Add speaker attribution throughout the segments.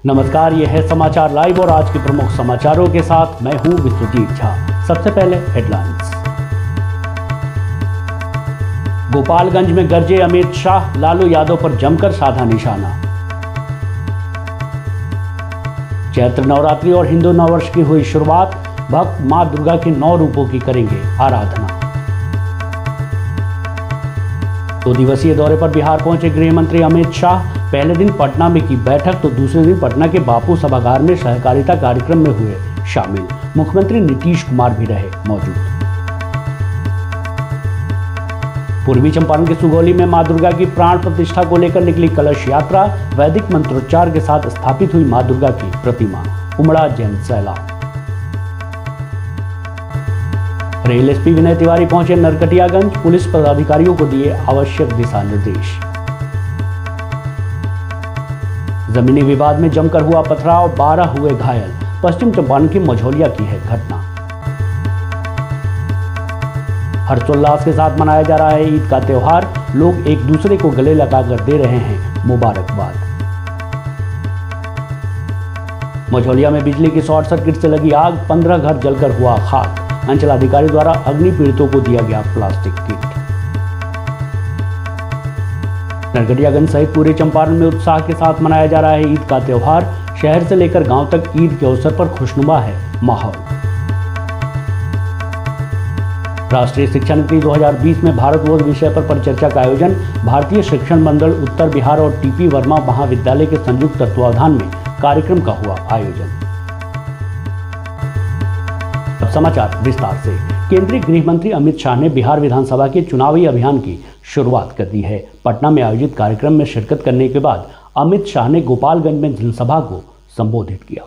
Speaker 1: नमस्कार, ये है समाचार लाइव और आज के प्रमुख समाचारों के साथ मैं हूं विश्वजीत झा। सबसे पहले हेडलाइंस। गोपालगंज में गरजे अमित शाह, लालू यादव पर जमकर साधा निशाना। चैत्र नवरात्रि और हिंदू नववर्ष की हुई शुरुआत, भक्त मां दुर्गा के 9 रूपों की करेंगे आराधना। 2 दिवसीय दौरे पर बिहार पहुंचे गृह मंत्री अमित शाह। पहले दिन पटना में की बैठक तो दूसरे दिन पटना के बापू सभागार में सहकारिता कार्यक्रम में हुए शामिल। मुख्यमंत्री नीतीश कुमार भी रहे मौजूद। पूर्वी चंपारण के सुगौली में मां दुर्गा की प्राण प्रतिष्ठा को लेकर निकली कलश यात्रा। वैदिक मंत्रोच्चार के साथ स्थापित हुई मां दुर्गा की प्रतिमा। उमड़ा जैन सैलाब। रेल एसपी विनय तिवारी पहुंचे नरकटियागंज। पुलिस पदाधिकारियों को दिए आवश्यक दिशा निर्देश। जमीनी विवाद में जमकर हुआ पथराव, 12 हुए घायल। पश्चिम चंपारण की मझौलिया की है घटना। हर्षोल्लास के साथ मनाया जा रहा है ईद का त्योहार। लोग एक दूसरे को गले लगाकर दे रहे हैं मुबारकबाद। मझौलिया में बिजली की शॉर्ट सर्किट से लगी आग, 15 घर जलकर हुआ खाक। अंचलाधिकारी द्वारा अग्नि पीड़ितों को दिया गया प्लास्टिक किट। नरकटियागंज सहित पूरे चंपारण में उत्साह के साथ मनाया जा रहा है ईद का त्योहार। शहर से लेकर गांव तक ईद के अवसर पर खुशनुमा है माहौल। राष्ट्रीय शिक्षा नीति 2020 में भारतवर्ष विषय पर परिचर्चा का आयोजन। भारतीय शिक्षण मंडल उत्तर बिहार और टीपी वर्मा महाविद्यालय के संयुक्त तत्वावधान में कार्यक्रम का हुआ आयोजन। अब समाचार विस्तार से। केंद्रीय गृह मंत्री अमित शाह ने बिहार विधानसभा के चुनावी अभियान की शुरुआत कर दी है। पटना में आयोजित कार्यक्रम में शिरकत करने के बाद अमित शाह ने गोपालगंज में जनसभा को संबोधित किया।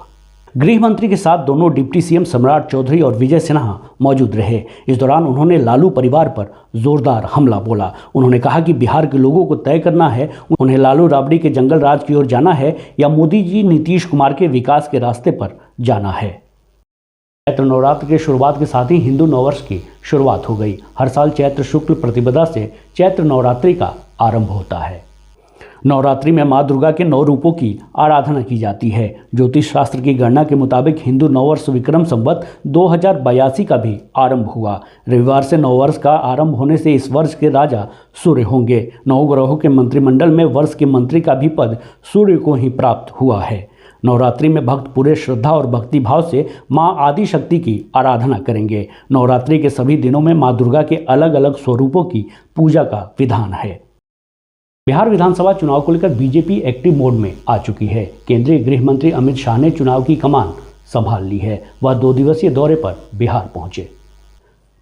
Speaker 1: गृह मंत्री के साथ दोनों डिप्टी सीएम सम्राट चौधरी और विजय सिन्हा मौजूद रहे। इस दौरान उन्होंने लालू परिवार पर जोरदार हमला बोला। उन्होंने कहा कि बिहार के लोगों को तय करना है, उन्हें लालू राबड़ी के जंगल राज की ओर जाना है या मोदी जी नीतीश कुमार के विकास के रास्ते पर जाना है। चैत्र नवरात्र की शुरुआत के साथ ही हिंदू नववर्ष की शुरुआत हो गई। हर साल चैत्र शुक्ल प्रतिपदा से चैत्र नवरात्रि का आरंभ होता है। नवरात्रि में मां दुर्गा के 9 रूपों की आराधना की जाती है। ज्योतिष शास्त्र की गणना के मुताबिक हिंदू नववर्ष विक्रम संवत 2082 का भी आरंभ हुआ। रविवार से नववर्ष का आरंभ होने से इस वर्ष के राजा सूर्य होंगे। 9 ग्रहों के मंत्रिमंडल में वर्ष के मंत्री का भी पद सूर्य को ही प्राप्त हुआ है। नवरात्रि में भक्त पूरे श्रद्धा और भक्ति भाव से मां आदि शक्ति की आराधना करेंगे। नवरात्रि के सभी दिनों में मां दुर्गा के अलग अलग स्वरूपों की पूजा का विधान है। बिहार विधानसभा चुनाव को लेकर बीजेपी एक्टिव मोड में आ चुकी है। केंद्रीय गृह मंत्री अमित शाह ने चुनाव की कमान संभाल ली है। वह 2 दिवसीय दौरे पर बिहार पहुंचे।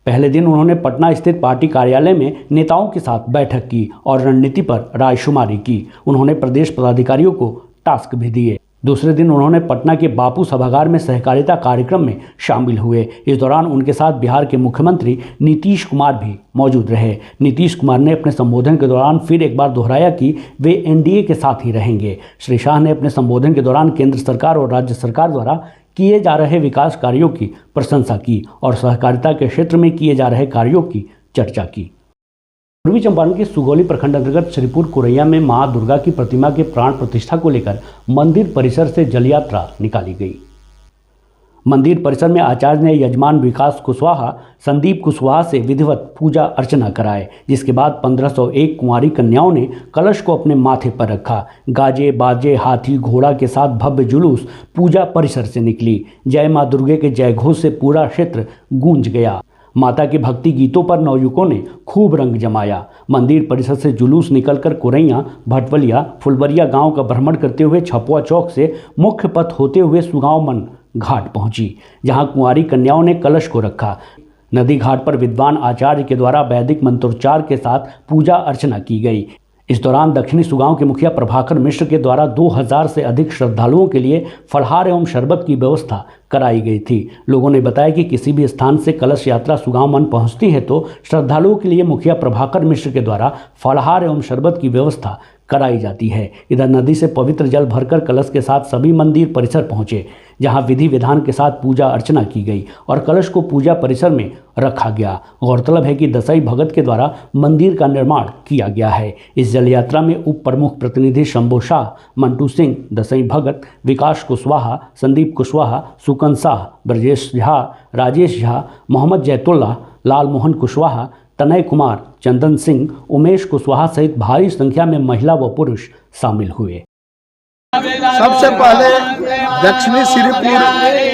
Speaker 1: पहले दिन उन्होंने पटना स्थित पार्टी कार्यालय में नेताओं के साथ बैठक की और रणनीति पर रायशुमारी की। उन्होंने प्रदेश पदाधिकारियों को टास्क भी दिए। दूसरे दिन उन्होंने पटना के बापू सभागार में सहकारिता कार्यक्रम में शामिल हुए। इस दौरान उनके साथ बिहार के मुख्यमंत्री नीतीश कुमार भी मौजूद रहे। नीतीश कुमार ने अपने संबोधन के दौरान फिर एक बार दोहराया कि वे एनडीए के साथ ही रहेंगे। श्री शाह ने अपने संबोधन के दौरान केंद्र सरकार और राज्य सरकार द्वारा किए जा रहे विकास कार्यों की प्रशंसा की और सहकारिता के क्षेत्र में किए जा रहे कार्यों की चर्चा की। पूर्वी चंपारण के सुगौली प्रखंड अंतर्गत श्रीपुर कुरैया में मां दुर्गा की प्रतिमा के प्राण प्रतिष्ठा को लेकर मंदिर परिसर से जल यात्रा निकाली गई। मंदिर परिसर में आचार्य ने यजमान विकास कुशवाहा, संदीप कुशवाहा से विधिवत पूजा अर्चना कराए, जिसके बाद 1501 कुंवारी कन्याओं ने कलश को अपने माथे पर रखा। गाजे बाजे हाथी घोड़ा के साथ भव्य जुलूस पूजा परिसर से निकली। जय मां दुर्गे के जय घोष से पूरा क्षेत्र गूंज गया। माता के भक्ति गीतों पर नवयुवकों ने खूब रंग जमाया। मंदिर परिसर से जुलूस निकलकर कुरैया, भटवलिया, फुलबरिया गांव का भ्रमण करते हुए छपुआ चौक से मुख्य पथ होते हुए सुगावमन घाट पहुंची, जहां कुंवारी कन्याओं ने कलश को रखा। नदी घाट पर विद्वान आचार्य के द्वारा वैदिक मंत्रोच्चार के साथ पूजा अर्चना की गई। इस दौरान दक्षिणी सुगांव के मुखिया प्रभाकर मिश्र के द्वारा 2000 से अधिक श्रद्धालुओं के लिए फलहार एवं शरबत की व्यवस्था कराई गई थी। लोगों ने बताया कि किसी भी स्थान से कलश यात्रा सुगामन पहुंचती है तो श्रद्धालुओं के लिए मुखिया प्रभाकर मिश्र के द्वारा फलाहार एवं शरबत की व्यवस्था कराई जाती है। इधर नदी से पवित्र जल भरकर कलश के साथ सभी मंदिर परिसर पहुंचे, जहां विधि विधान के साथ पूजा अर्चना की गई और कलश को पूजा परिसर में रखा गया। गौरतलब है कि दसई भगत के द्वारा मंदिर का निर्माण किया गया है। इस जल यात्रा में उप प्रमुख प्रतिनिधि शंभू शाह, मंटू सिंह, दसई भगत, विकास कुशवाहा, संदीप कुशवाहा, सुकन शाह, ब्रजेश झा, राजेश झा, मोहम्मद जैतुल्ला, लाल मोहन कुशवाहा, तनय कुमार, चंदन सिंह, उमेश कुशवाहा सहित भारी संख्या में महिला व पुरुष शामिल हुए।
Speaker 2: सबसे पहले दक्षिणी श्रीपुर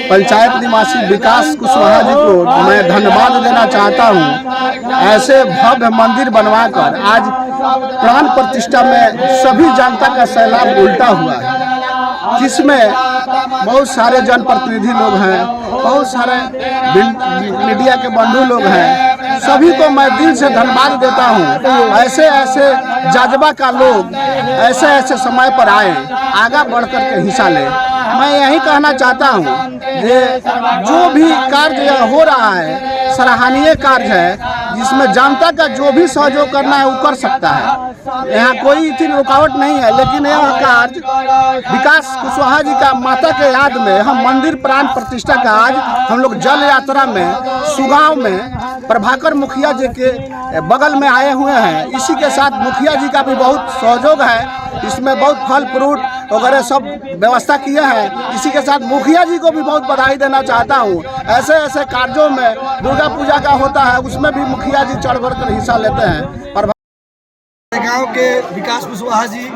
Speaker 2: पंचायत निवासी विकास कुशवाहा जी को मैं धन्यवाद देना चाहता हूं। ऐसे भव्य मंदिर बनवाकर आज प्राण प्रतिष्ठा में सभी जनता का सैलाब उल्टा हुआ है, जिसमें बहुत सारे जनप्रतिनिधि लोग हैं, बहुत सारे मीडिया के बंधु लोग हैं। सभी को मैं दिल से धन्यवाद देता हूं। ऐसे ऐसे जज्बा का लोग ऐसे ऐसे समय पर आए, आगे बढ़कर के हिस्सा ले। मैं यही कहना चाहता हूं कि जो भी कार्य हो रहा है सराहनीय कार्य है, जिसमें जनता का जो भी सहयोग करना है वो कर सकता है। यहाँ कोई इतनी रुकावट नहीं है, लेकिन यह कार्य विकास कुशवाहा जी का माता के याद में हम मंदिर प्राण प्रतिष्ठा का आज हम लोग जल यात्रा में सुगांव में प्रभाकर मुखिया जी के बगल में आए हुए हैं। इसी के साथ मुखिया जी का भी बहुत सहयोग है, इसमें बहुत फल फ्रूट वगैरह सब व्यवस्था किए हैं। इसी के साथ मुखिया जी को भी बहुत बधाई देना चाहता हूँ। ऐसे ऐसे कार्यों में दुर्गा पूजा का होता है, उसमें भी मुखिया जी चढ़ बढ़ कर हिस्सा लेते हैं।
Speaker 3: गांव के विकास कुशवाहा जी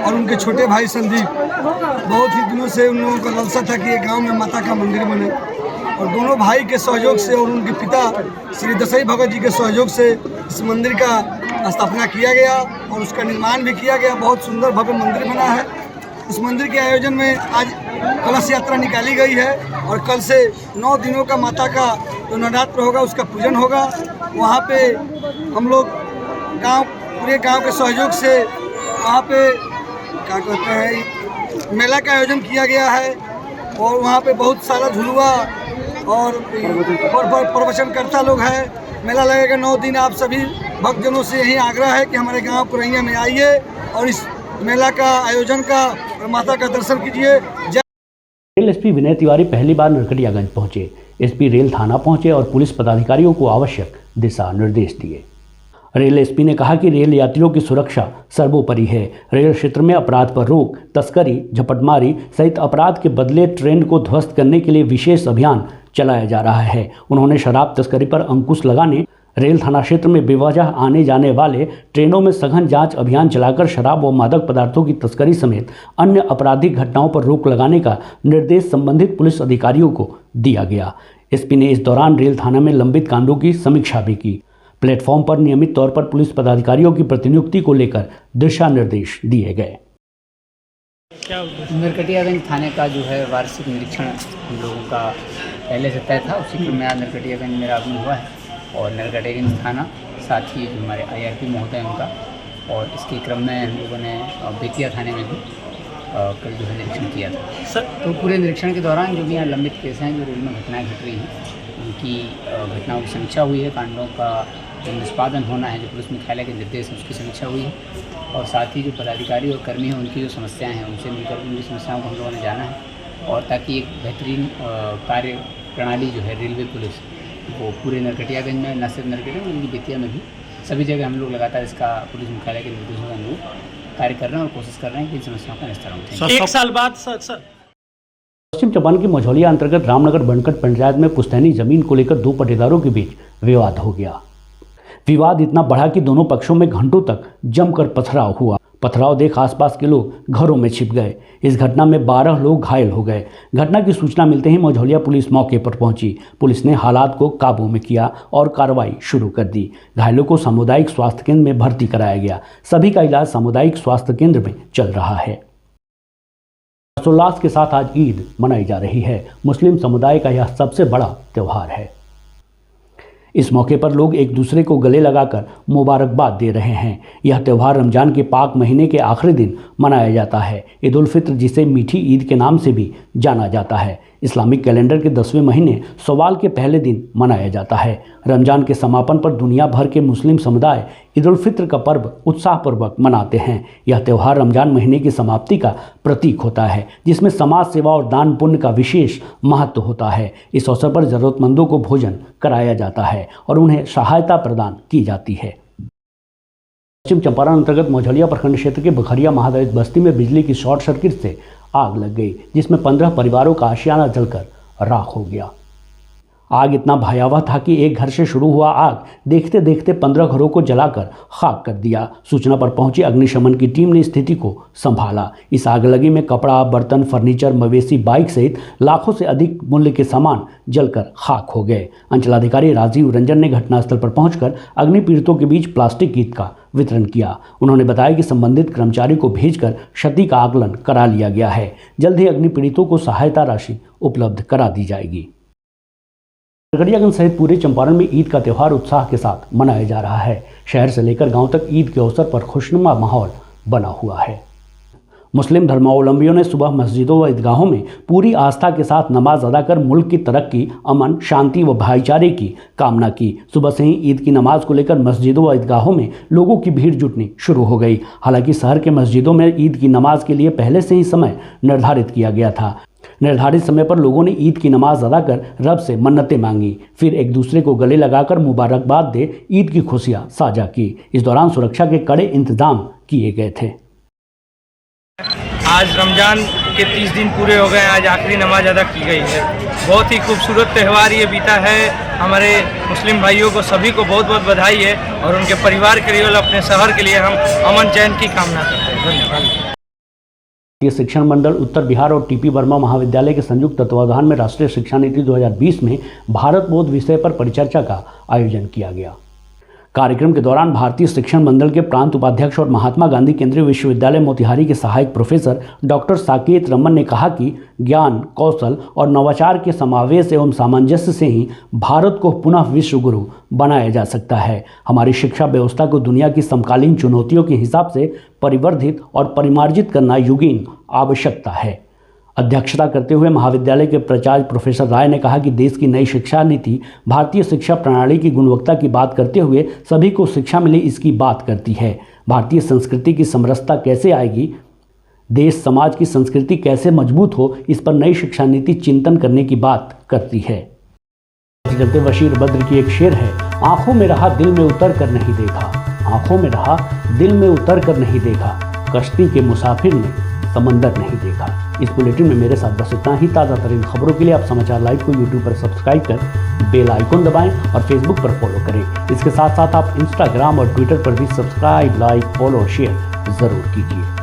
Speaker 3: और उनके छोटे भाई संदीप, बहुत ही दिनों से उन लोगों का लालसा था कि गांव में माता का मंदिर बने, और दोनों भाई के सहयोग से और उनके पिता श्री दसई भगत जी के सहयोग से इस मंदिर का स्थापना किया गया और उसका निर्माण भी किया गया। बहुत सुंदर भव्य मंदिर बना है। उस मंदिर के आयोजन में आज कलश यात्रा निकाली गई है और कल से 9 दिनों का माता का जो नवरात्र होगा उसका पूजन होगा। वहाँ पे हम लोग पूरे गांव के सहयोग से वहाँ पे क्या कहते हैं मेला का आयोजन किया गया है और वहाँ पे बहुत सारा झुलुआ और प्रवचनकर्ता लोग हैं। मेला लगेगा 9 दिन। आप सभी भक्तजनों से यही आग्रह है कि हमारे गांव कुरैया में आइए और इस मेला का आयोजन का और माता का दर्शन कीजिए।
Speaker 1: रेल एसपी विनय तिवारी पहली बार नरकटियागंज पहुंचे। एसपी रेल थाना पहुंचे और पुलिस पदाधिकारियों को आवश्यक दिशा निर्देश दिए। रेल एसपी ने कहा कि रेल यात्रियों की सुरक्षा सर्वोपरि है। रेल क्षेत्र में अपराध पर रोक, तस्करी, झपटमारी सहित अपराध के बदले ट्रेंड को ध्वस्त करने के लिए विशेष अभियान चलाया जा रहा है। उन्होंने शराब तस्करी पर अंकुश लगाने, रेल थाना क्षेत्र में बेवजह आने जाने वाले ट्रेनों में सघन जांच अभियान चलाकर शराब व मादक पदार्थों की तस्करी समेत अन्य आपराधिक घटनाओं पर रोक लगाने का निर्देश संबंधित पुलिस अधिकारियों को दिया गया। एसपी ने इस दौरान रेल थाना में लंबित कांडों की समीक्षा भी की। प्लेटफॉर्म पर नियमित तौर पर पुलिस पदाधिकारियों की प्रतिनियुक्ति को लेकर दिशा निर्देश दिए गए।
Speaker 4: नरकटियागंज थाने का जो है वार्षिक निरीक्षण हम लोगों का पहले से तय था, उसी क्रम में आज नरकटियागंज मेरा आगमन हुआ है और नरकटियागंज थाना साथ ही जो हमारे IRP महोदय उनका, और इसके क्रम में हम लोगों ने बेतिया थाने में भी कल जो है निरीक्षण किया था सर। तो पूरे निरीक्षण के दौरान जो भी यहाँ लंबित केस हैं, जो रेल में घटनाएँ घट रही हैं, उनकी घटनाओं की समीक्षा हुई है। कांडों का जो निष्पादन होना है, जो पुलिस मुख्यालय के निर्देश हैं, उसकी समीक्षा हुई है और साथ ही जो पदाधिकारी और कर्मी हैं उनकी जो समस्याएं हैं उनसे मिलकर उनकी समस्याओं को हम लोगों ने जाना है और ताकि एक बेहतरीन कार्य प्रणाली जो है रेलवे पुलिस वो पूरे नरकटियागंज में, न सिर्फ नरकटियागंज बल्कि बेतिया में भी सभी जगह हम लोग लगातार इसका पुलिस मुख्यालय के निर्देशों के अनुरूप कार्य कर रहे हैं और कोशिश कर रहे हैं कि इन समस्याओं का निस्तारण हो।
Speaker 5: 1 साल बाद सर
Speaker 1: पश्चिम चंपारण की मझौलिया अंतर्गत रामनगर बनकट पंचायत में पुश्तैनी जमीन को लेकर 2 पट्टेदारों के बीच विवाद हो गया। विवाद इतना बढ़ा कि दोनों पक्षों में घंटों तक जमकर पथराव हुआ। पथराव देख आसपास के लोग घरों में छिप गए। इस घटना में 12 लोग घायल हो गए। घटना की सूचना मिलते ही मझौलिया पुलिस मौके पर पहुंची। पुलिस ने हालात को काबू में किया और कार्रवाई शुरू कर दी। घायलों को सामुदायिक स्वास्थ्य केंद्र में भर्ती कराया गया। सभी का इलाज सामुदायिक स्वास्थ्य केंद्र में चल रहा है। हर्षोल्लास के साथ आज ईद मनाई जा रही है। मुस्लिम समुदाय का यह सबसे बड़ा त्यौहार है। इस मौके पर लोग एक दूसरे को गले लगाकर मुबारकबाद दे रहे हैं। यह त्यौहार रमजान के पाक महीने के आखिरी दिन मनाया जाता है। ईद उल फित्र, जिसे मीठी ईद के नाम से भी जाना जाता है, इस्लामिक कैलेंडर के 10वें महीने शव्वाल के पहले दिन मनाया जाता है। रमजान के समापन पर दुनिया भर के मुस्लिम समुदाय ईद उल फित्र का पर्व उत्साहपूर्वक मनाते हैं। यह त्यौहार रमजान महीने की समाप्ति का प्रतीक होता है, जिसमें समाज सेवा और दान पुण्य का विशेष महत्व होता है। इस अवसर पर जरूरतमंदों को भोजन कराया जाता है और उन्हें सहायता प्रदान की जाती है। पश्चिम चंपारण अंतर्गत मझौलिया प्रखंड क्षेत्र के बखरिया महादलित बस्ती में बिजली की शॉर्ट सर्किट से आग लग गई, जिसमें 15 परिवारों का आशियाना जलकर राख हो गया। आग इतना भयावह था कि एक घर से शुरू हुआ आग देखते देखते 15 घरों को जलाकर खाक कर दिया। सूचना पर पहुंची अग्निशमन की टीम ने स्थिति को संभाला। इस आगलगी में कपड़ा, बर्तन, फर्नीचर, मवेशी, बाइक सहित लाखों से अधिक मूल्य के सामान जलकर खाक हो गए। अंचलाधिकारी राजीव रंजन ने घटनास्थल पर पहुंचकर अग्नि पीड़ितों के बीच प्लास्टिक किट का वितरण किया। उन्होंने बताया कि संबंधित कर्मचारी को भेजकर क्षति का आकलन करा लिया गया है। जल्द ही अग्नि पीड़ितों को सहायता राशि उपलब्ध करा दी जाएगी। नरकटियागंज सहित पूरे चंपारण में ईद का त्यौहार उत्साह के साथ मनाया जा रहा है। शहर से लेकर गांव तक ईद के अवसर पर खुशनुमा माहौल बना हुआ है। मुस्लिम धर्मावलंबियों ने सुबह मस्जिदों व ईदगाहों में पूरी आस्था के साथ नमाज अदा कर मुल्क की तरक्की, अमन, शांति व भाईचारे की कामना की। सुबह से ही ईद की नमाज को लेकर मस्जिदों व ईदगाहों में लोगों की भीड़ जुटनी शुरू हो गई। हालांकि शहर के मस्जिदों में ईद की नमाज के लिए पहले से ही समय निर्धारित किया गया था। निर्धारित समय पर लोगों ने ईद की नमाज अदा कर रब से मन्नतें मांगी, फिर एक दूसरे को गले लगाकर मुबारकबाद दे ईद की खुशियां साझा की। इस दौरान सुरक्षा के कड़े इंतजाम किए गए थे।
Speaker 5: आज रमज़ान के 30 दिन पूरे हो गए। आज आखिरी नमाज अदा की गई है। बहुत ही खूबसूरत त्यौहार ये बीता है। हमारे मुस्लिम भाइयों को सभी को बहुत बहुत बधाई है और उनके परिवार के लिए और अपने शहर के लिए हम अमन चैन की कामना करते हैं। धन्यवाद।
Speaker 1: ये शिक्षण मंडल उत्तर बिहार और टीपी वर्मा महाविद्यालय के संयुक्त तत्वावधान में राष्ट्रीय शिक्षा नीति 2020 में भारत बोध विषय पर परिचर्चा का आयोजन किया गया। कार्यक्रम के दौरान भारतीय शिक्षण मंडल के प्रांत उपाध्यक्ष और महात्मा गांधी केंद्रीय विश्वविद्यालय मोतिहारी के सहायक प्रोफेसर डॉक्टर साकेत रमन ने कहा कि ज्ञान, कौशल और नवाचार के समावेश एवं सामंजस्य से ही भारत को पुनः विश्व गुरु बनाया जा सकता है। हमारी शिक्षा व्यवस्था को दुनिया की समकालीन चुनौतियों के हिसाब से परिवर्धित और परिमार्जित करना युगीन आवश्यकता है। अध्यक्षता करते हुए महाविद्यालय के प्राचार्य प्रोफेसर राय ने कहा कि देश की नई शिक्षा नीति भारतीय शिक्षा प्रणाली की गुणवत्ता की बात करते हुए सभी को शिक्षा मिले इसकी बात करती है। भारतीय संस्कृति की समरसता कैसे आएगी, देश समाज की संस्कृति कैसे मजबूत हो, इस पर नई शिक्षा नीति चिंतन करने की बात करती है। चलते बशीर बद्र की एक शेर है, आंखों में रहा दिल में उतर कर नहीं देखा, आंखों में रहा दिल में उतर कर नहीं देखा, कश्ती के मुसाफिर ने समंदर नहीं देखा। इस बुलेटिन में मेरे साथ बस इतना ही। ताज़ा तरीन खबरों के लिए आप समाचार लाइव को यूट्यूब पर सब्सक्राइब कर बेल आइकन दबाएं और फेसबुक पर फॉलो करें। इसके साथ साथ आप इंस्टाग्राम और ट्विटर पर भी सब्सक्राइब, लाइक, फॉलो और शेयर ज़रूर कीजिए।